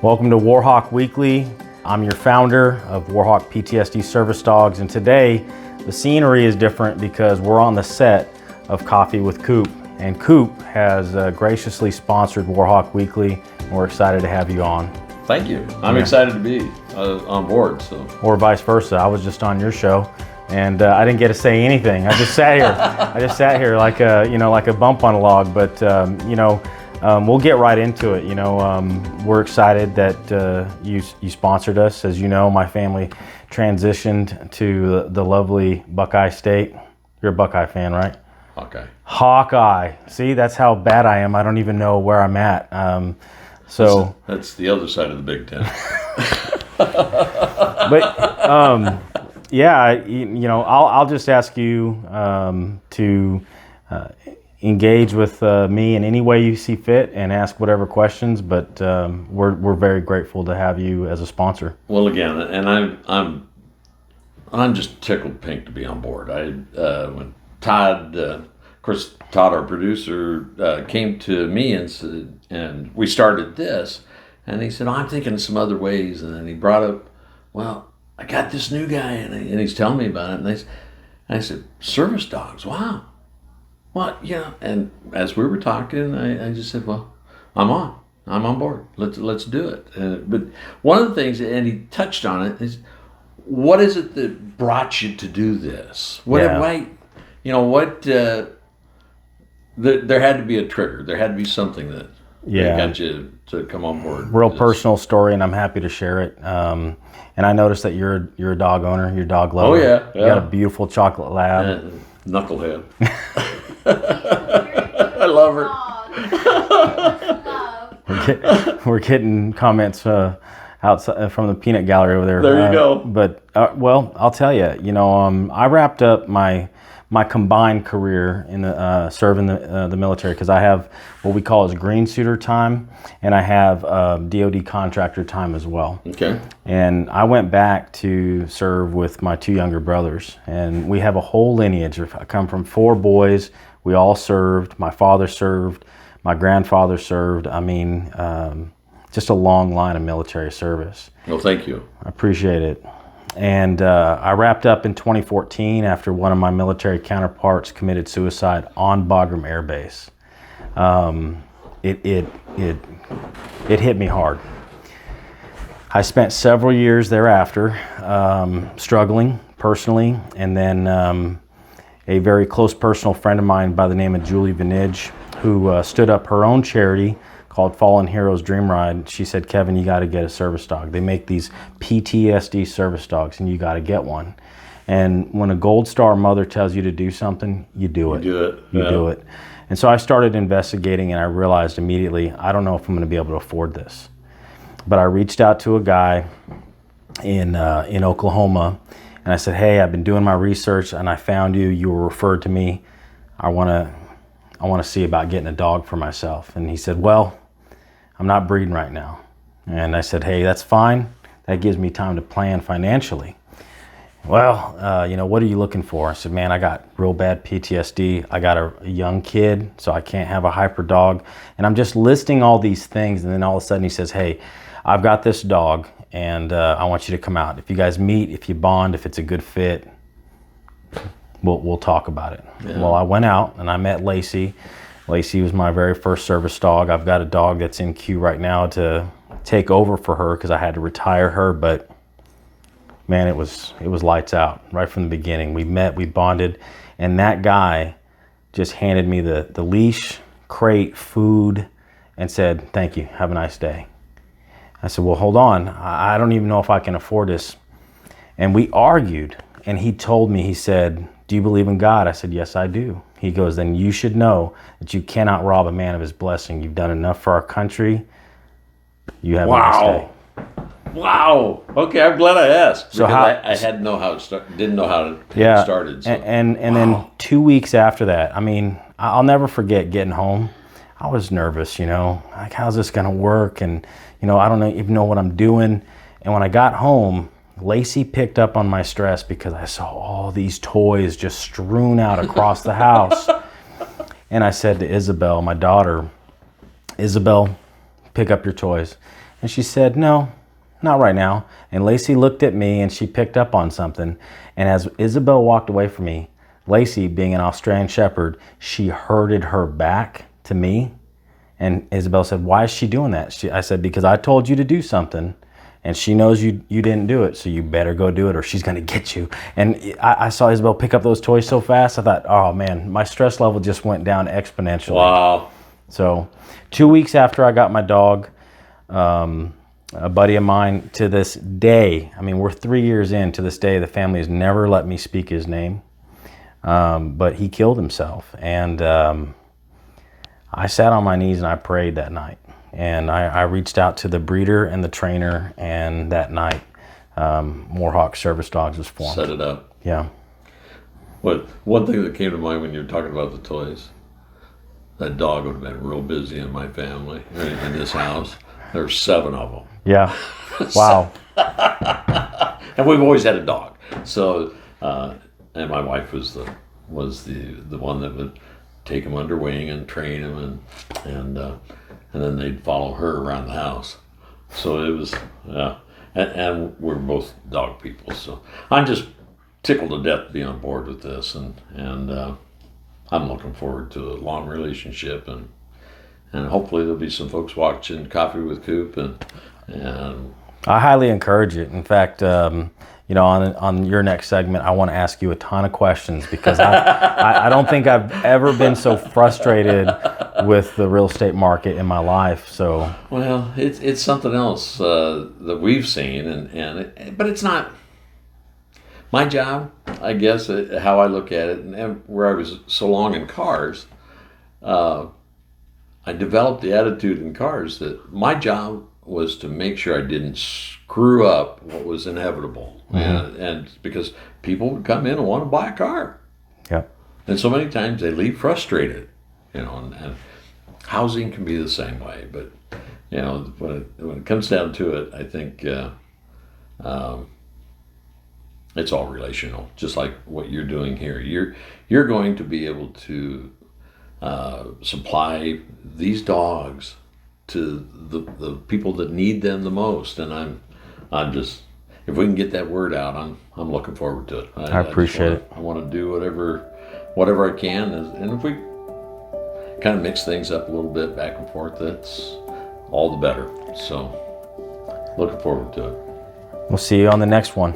Welcome to WarHawk Weekly. I'm your founder of WarHawk PTSD Service Dogs, and today the scenery is different because we're on the set of Coffee with Coop, and Coop has graciously sponsored WarHawk Weekly, and we're excited to have you on. Thank you. I'm excited to be on board. So, or vice versa. I was just on your show, and I didn't get to say anything. I just sat here. I just sat here like a like a bump on a log. But we'll get right into it. We're excited that you sponsored us. As you know, my family transitioned to the lovely Buckeye State. You're a Buckeye fan, right? Hawkeye. Hawkeye. See, that's how bad I am. I don't even know where I'm at. So that's the other side of the Big Ten. But I'll just ask you to engage with me in any way you see fit and ask whatever questions. But we're very grateful to have you as a sponsor. Well, again, and I'm just tickled pink to be on board. When Todd, of course, Todd, our producer, came to me and said, and we started this, and he said, I'm thinking of some other ways. And then he brought up, well, I got this new guy, and he's telling me about it. And I said, service dogs, wow. Well, and as we were talking, I just said, well, I'm on board. Let's do it. But one of the things, and he touched on it, is what is it that brought you to do this? There had to be a trigger. There had to be something that got you to come on board. Real personal story, and I'm happy to share it. And I noticed that you're a dog owner, you're a dog lover. Oh yeah. You got a beautiful chocolate lab. Knucklehead. I love her. We're getting comments outside from the peanut gallery over there. There you go. But I'll tell you. I wrapped up my combined career in serving the military, because I have what we call as green suitor time, and I have DoD contractor time as well. Okay. And I went back to serve with my two younger brothers, and we have a whole lineage. I come from 4 boys. We all served. My father served. My grandfather served. I mean, just a long line of military service. Well, thank you. I appreciate it. And I wrapped up in 2014 after one of my military counterparts committed suicide on Bagram Air Base. It hit me hard. I spent several years thereafter struggling personally, and then a very close personal friend of mine by the name of Julie Vinage, who stood up her own charity called Fallen Heroes Dream Ride. She said, Kevin, you got to get a service dog. They make these PTSD service dogs, and you got to get one. And when a Gold Star mother tells you to do something, you do it. You do it. And so I started investigating, and I realized immediately, I don't know if I'm going to be able to afford this. But I reached out to a guy in Oklahoma, and I said, hey, I've been doing my research, and I found you. You were referred to me. I want to see about getting a dog for myself. And he said, well, I'm not breeding right now. And I said, hey, that's fine. That gives me time to plan financially. Well, what are you looking for? I said, man, I got real bad PTSD. I got a young kid, so I can't have a hyper dog. And I'm just listing all these things. And then all of a sudden he says, hey, I've got this dog, and I want you to come out. If you guys meet, if you bond, if it's a good fit, we'll talk about it. Yeah. Well, I went out and I met Lacey. Lacey was my very first service dog. I've got a dog that's in queue right now to take over for her because I had to retire her, but man, it was lights out right from the beginning. We met, we bonded, and that guy just handed me the leash, crate, food, and said, thank you, have a nice day. I said, well, hold on. I don't even know if I can afford this. And we argued, and he told me, he said, do you believe in God? I said, yes, I do. He goes, then you should know that you cannot rob a man of his blessing. You've done enough for our country. You have a nice day. Wow. Okay, I'm glad I asked. So I didn't know how it started. So. And then 2 weeks after that, I mean, I'll never forget getting home. I was nervous, like, how's this going to work? And, I don't even know what I'm doing. And when I got home, Lacey picked up on my stress because I saw all these toys just strewn out across the house. And I said to Isabel, my daughter, Isabel, pick up your toys. And she said, no, not right now. And Lacey looked at me and she picked up on something. And as Isabel walked away from me, Lacey, being an Australian Shepherd, she herded her back to me. And Isabel said, why is she doing that? I said, because I told you to do something and she knows you didn't do it. So you better go do it or she's going to get you. And I saw Isabel pick up those toys so fast. I thought, oh man, my stress level just went down exponentially. Wow. So 2 weeks after I got my dog, a buddy of mine, to this day, I mean, we're 3 years in, to this day, the family has never let me speak his name. But he killed himself. And I sat on my knees and I prayed that night. And I reached out to the breeder and the trainer. And that night, WarHawk Service Dogs was formed. Set it up. Yeah. One thing that came to mind when you were talking about the toys, that dog would have been real busy in my family, in this house. There's 7 of them. Yeah. Wow. And we've always had a dog. So, and my wife was the one that would take him under wing and train him, and then they'd follow her around the house. So it was, and we're both dog people. So I'm just tickled to death to be on board with this, and I'm looking forward to a long relationship, and hopefully there'll be some folks watching Coffee with Coop, and I highly encourage it. In fact, on your next segment, I want to ask you a ton of questions because I don't think I've ever been so frustrated with the real estate market in my life. So, well, it's something else that we've seen, but it's not my job, I guess. How I look at it, and where I was so long in cars, I developed the attitude in cars that my job was to make sure I didn't screw up what was inevitable. Mm-hmm. And because people would come in and want to buy a car. Yeah. And so many times they leave frustrated, and housing can be the same way. But, when it comes down to it, I think it's all relational, just like what you're doing here. You're going to be able to supply these dogs to the people that need them the most, and I'm just, if we can get that word out, I'm looking forward to it. I appreciate it. I want to do whatever I can, and if we kind of mix things up a little bit back and forth, that's all the better. So looking forward to it. We'll see you on the next one.